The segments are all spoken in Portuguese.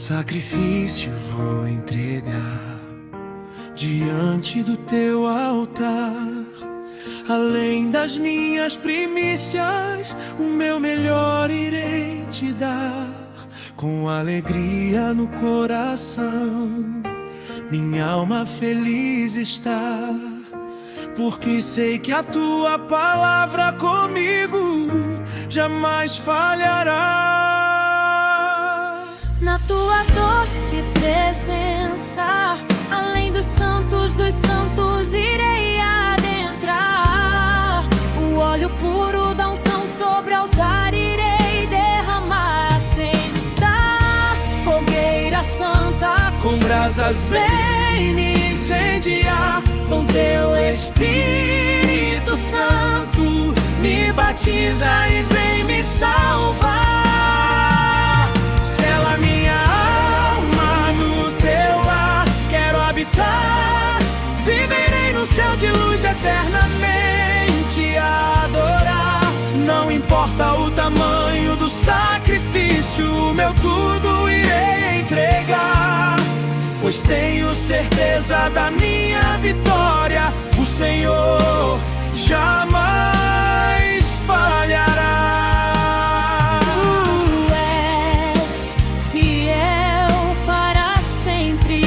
sacrifício vou entregar diante do teu altar. Além das minhas primícias, o meu melhor irei te dar. Com alegria no coração, minha alma feliz está, porque sei que a tua palavra comigo jamais falhará. Na tua doce presença, além dos santos irei adentrar. O óleo puro da unção sobre o altar irei derramar. Sem estar, fogueira santa, com brasas vem me incendiar. Com teu Espírito Santo, me batiza e vem me salvar. Sela minha alma no teu lar, quero habitar. Viverei no céu de luz eternamente adorar. Não importa o tamanho do sacrifício, meu tudo irei entregar, pois tenho certeza da minha vitória. O Senhor jamais falhará. tu és fiel para sempre,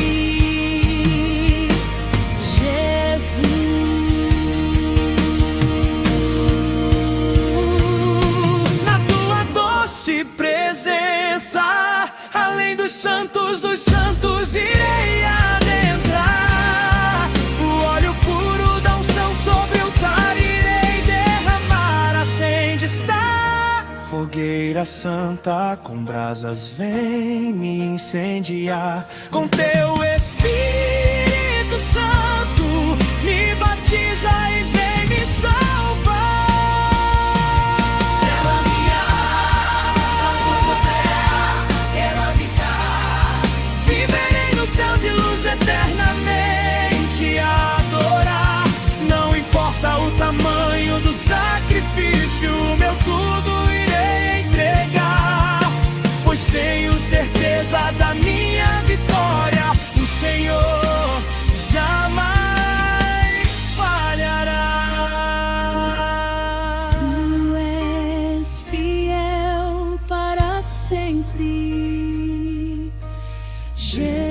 Jesus. Na tua doce presença, além dos santos irei adentrar. O óleo puro da unção sobre o altar irei derramar. Acende está, fogueira santa, com brasas vem me incendiar. Com teu Espírito Santo, me batiza e vem me salvar. Sela minha alma no terra, quero habitar. Viverei no céu de luz eternamente adorar. Não importa o tamanho do sacrifício, meu tudo irei entregar, pois tenho certeza da minha vitória. O Senhor jamais falhará. Tu és fiel para sempre, Jesus.